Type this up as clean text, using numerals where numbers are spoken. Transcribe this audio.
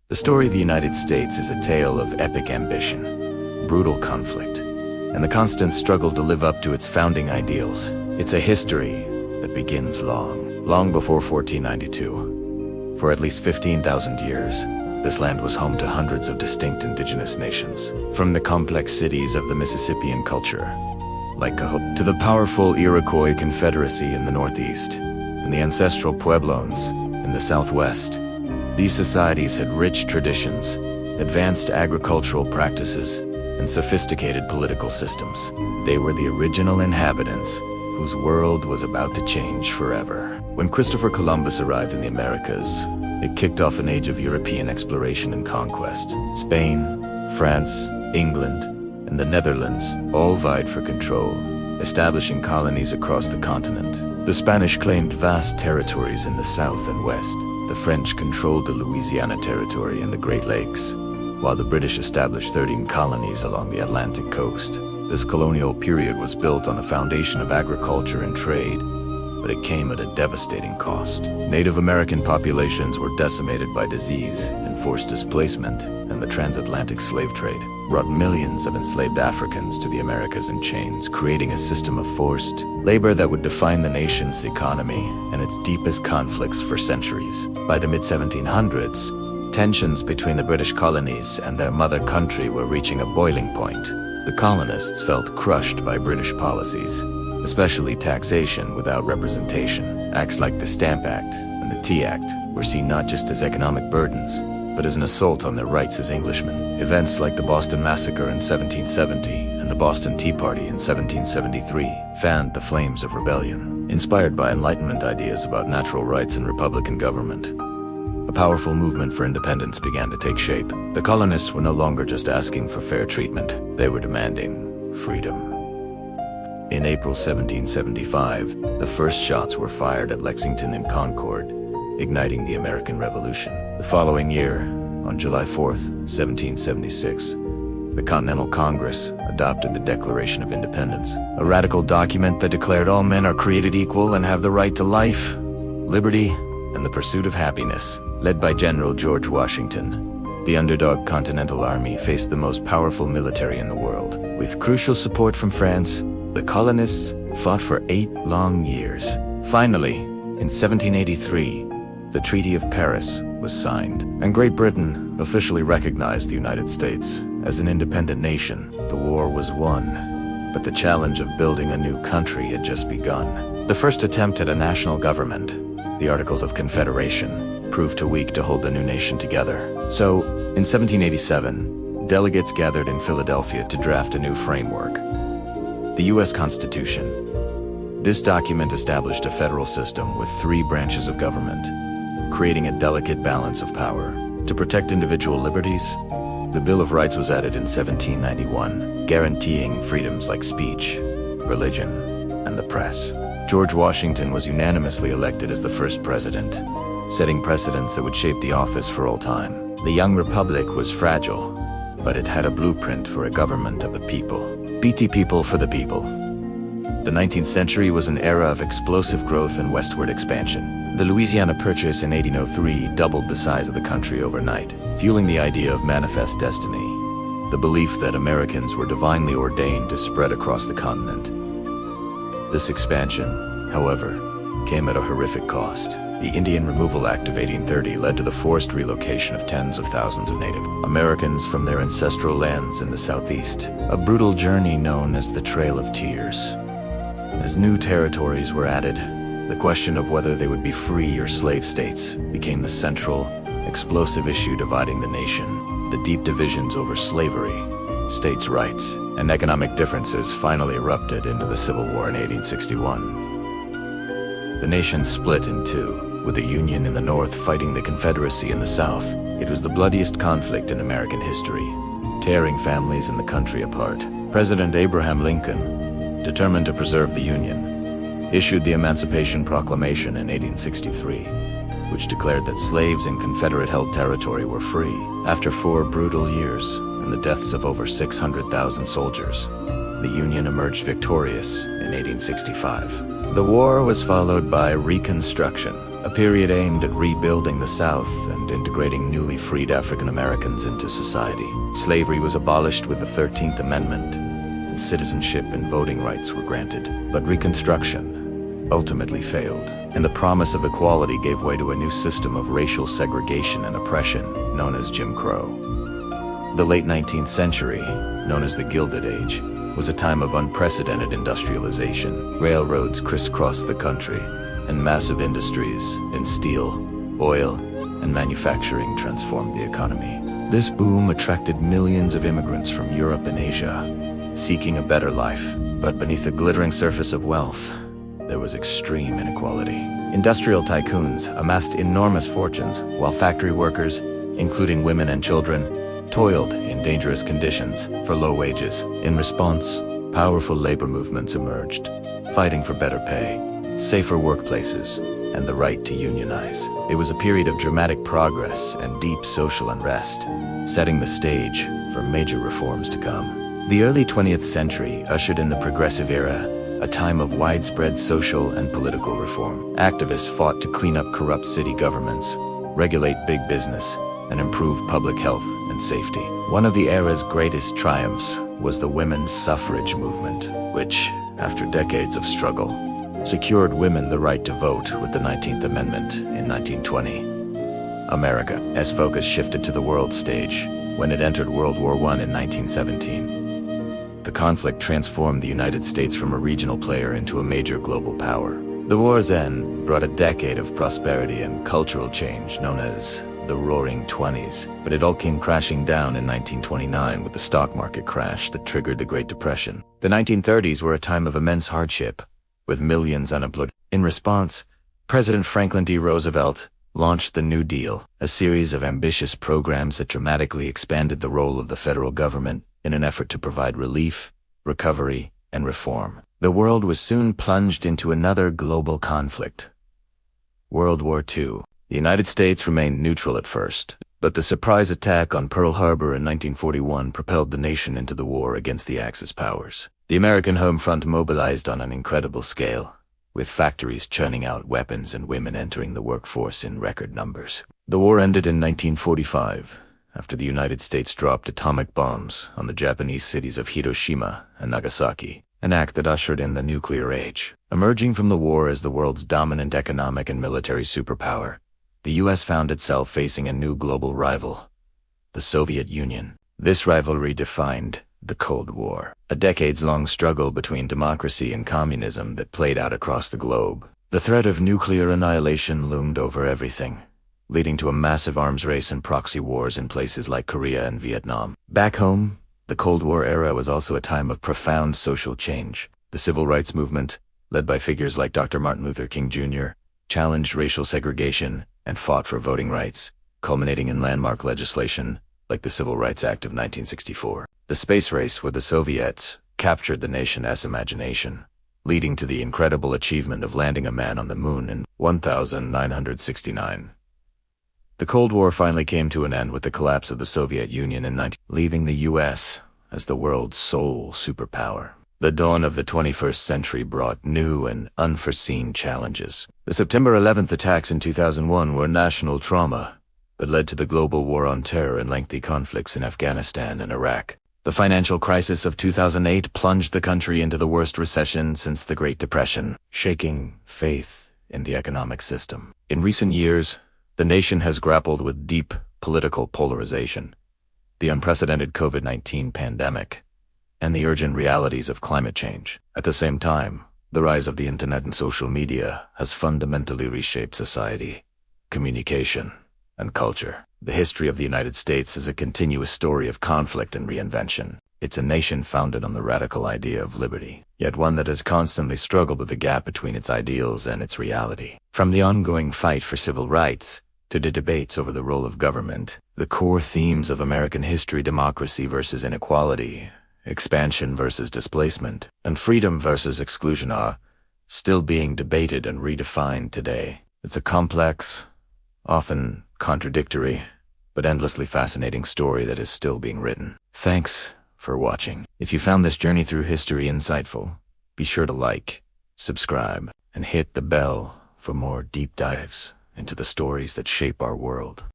The story of the United States is a tale of epic ambition, brutal conflict, and the constant struggle to live up to its founding ideals. It's a history that begins long before 1492. For at least 15,000 years, this land was home to hundreds of distinct indigenous nations, from the complex cities of the Mississippian culture, like Cahokia, to the powerful Iroquois Confederacy in the northeast, and the ancestral Pueblones in the southwest. These societies had rich traditions, advanced agricultural practices, and sophisticated political systems. They were the original inhabitants whose world was about to change forever. When Christopher Columbus arrived in the Americas, it kicked off an age of European exploration and conquest. Spain, France, England, and the Netherlands all vied for control, establishing colonies across the continent. The Spanish claimed vast territories in the south and west. The French controlled the Louisiana Territory and the Great Lakes, while the British established 13 colonies along the Atlantic coast. This colonial period was built on a foundation of agriculture and trade, but it came at a devastating cost. Native American populations were decimated by disease and forced displacement, and the transatlantic slave trade brought millions of enslaved Africans to the Americas in chains, creating a system of forced labor that would define the nation's economy and its deepest conflicts for centuries. By the mid-1700s, tensions between the British colonies and their mother country were reaching a boiling point. The colonists felt crushed by British policies, especially taxation without representation. Acts like the Stamp Act and the Tea Act were seen not just as economic burdens, but as an assault on their rights as Englishmen. Events like the Boston Massacre in 1770 and the Boston Tea Party in 1773 fanned the flames of rebellion. Inspired by Enlightenment ideas about natural rights and republican government, a powerful movement for independence began to take shape. The colonists were no longer just asking for fair treatment, they were demanding freedom. In April 1775, the first shots were fired at Lexington and Concord, igniting the American Revolution. The following year, on July 4th, 1776, the Continental Congress adopted the Declaration of Independence, a radical document that declared all men are created equal and have the right to life, liberty, and the pursuit of happiness. Led by General George Washington, the underdog Continental Army faced the most powerful military in the world. With crucial support from France, the colonists fought for 8 long years. Finally, in 1783, the Treaty of Paris was signed, and Great Britain officially recognized the United States as an independent nation. The war was won, but the challenge of building a new country had just begun. The first attempt at a national government, the Articles of Confederation, proved too weak to hold the new nation together. So, in 1787, delegates gathered in Philadelphia to draft a new framework, the U.S. Constitution. This document established a federal system with 3 branches of government, creating a delicate balance of power. To protect individual liberties, the Bill of Rights was added in 1791, guaranteeing freedoms like speech, religion, and the press. George Washington was unanimously elected as the first president, setting precedents that would shape the office for all time. The young republic was fragile, but it had a blueprint for a government of the people. BT people for the people. The 19th century was an era of explosive growth and westward expansion. The Louisiana Purchase in 1803 doubled the size of the country overnight, fueling the idea of manifest destiny, the belief that Americans were divinely ordained to spread across the continent. This expansion, however, came at a horrific cost. The Indian Removal Act of 1830 led to the forced relocation of tens of thousands of Native Americans from their ancestral lands in the southeast, a brutal journey known as the Trail of Tears. As new territories were added, the question of whether they would be free or slave states became the central, explosive issue dividing the nation. The deep divisions over slavery, states' rights, and economic differences finally erupted into the Civil War in 1861. The nation split in two, with the Union in the north fighting the Confederacy in the south. It was the bloodiest conflict in American history, tearing families in the country apart. President Abraham Lincoln, determined to preserve the Union, issued the Emancipation Proclamation in 1863, which declared that slaves in Confederate-held territory were free. After 4 brutal years and the deaths of over 600,000 soldiers, the Union emerged victorious in 1865. The war was followed by Reconstruction, a period aimed at rebuilding the South and integrating newly freed African Americans into society. Slavery was abolished with the 13th Amendment, and citizenship and voting rights were granted. But Reconstruction ultimately failed, and the promise of equality gave way to a new system of racial segregation and oppression known as Jim Crow. The late 19th century, known as the Gilded Age, was a time of unprecedented industrialization. Railroads crisscrossed the country, and massive industries in steel, oil, and manufacturing transformed the economy. This boom attracted millions of immigrants from Europe and Asia, seeking a better life. But beneath the glittering surface of wealth, there was extreme inequality. Industrial tycoons amassed enormous fortunes, while factory workers, including women and children, toiled in dangerous conditions for low wages. In response, powerful labor movements emerged, fighting for better pay, safer workplaces, and the right to unionize. It was a period of dramatic progress and deep social unrest, setting the stage for major reforms to come. The early 20th century ushered in the Progressive Era, a time of widespread social and political reform. Activists fought to clean up corrupt city governments, regulate big business, and improve public health and safety. One of the era's greatest triumphs was the women's suffrage movement, which, after decades of struggle, secured women the right to vote with the 19th Amendment in 1920. America's focus shifted to the world stage when it entered World War I in 1917. The conflict transformed the United States from a regional player into a major global power. The war's end brought a decade of prosperity and cultural change known as the Roaring Twenties, but it all came crashing down in 1929 with the stock market crash that triggered the Great Depression. The 1930s were a time of immense hardship, with millions unemployed. In response, President Franklin D. Roosevelt launched the New Deal, a series of ambitious programs that dramatically expanded the role of the federal government in an effort to provide relief, recovery, and reform. The world was soon plunged into another global conflict, World War II. The United States remained neutral at first, but the surprise attack on Pearl Harbor in 1941 propelled the nation into the war against the Axis powers. The American home front mobilized on an incredible scale, with factories churning out weapons and women entering the workforce in record numbers. The war ended in 1945, after the United States dropped atomic bombs on the Japanese cities of Hiroshima and Nagasaki, an act that ushered in the nuclear age. Emerging from the war as the world's dominant economic and military superpower, the U.S. found itself facing a new global rival, the Soviet Union. This rivalry defined the Cold War, a decades-long struggle between democracy and communism that played out across the globe. The threat of nuclear annihilation loomed over everything, leading to a massive arms race and proxy wars in places like Korea and Vietnam. Back home, the Cold War era was also a time of profound social change. The civil rights movement, led by figures like Dr. Martin Luther King Jr., challenged racial segregation and fought for voting rights, culminating in landmark legislation like the Civil Rights Act of 1964. The space race with the Soviets captured the nation's imagination, leading to the incredible achievement of landing a man on the moon in 1969. The Cold War finally came to an end with the collapse of the Soviet Union in leaving the U.S. as the world's sole superpower. The dawn of the 21st century brought new and unforeseen challenges. The September 11th attacks in 2001 were national trauma that led to the global war on terror and lengthy conflicts in Afghanistan and Iraq. The financial crisis of 2008 plunged the country into the worst recession since the Great Depression, shaking faith in the economic system. In recent years, the nation has grappled with deep political polarization, the unprecedented COVID-19 pandemic, and the urgent realities of climate change. At the same time, the rise of the internet and social media has fundamentally reshaped society, communication, and culture. The history of the United States is a continuous story of conflict and reinvention. It's a nation founded on the radical idea of liberty, yet one that has constantly struggled with the gap between its ideals and its reality. From the ongoing fight for civil rights to the debates over the role of government, the core themes of American history, democracy versus inequality, expansion versus displacement, and freedom versus exclusion are still being debated and redefined today. It's a complex, often contradictory, but endlessly fascinating story that is still being written. Thanks for watching. If you found this journey through history insightful, be sure to like, subscribe, and hit the bell for more deep dives into the stories that shape our world.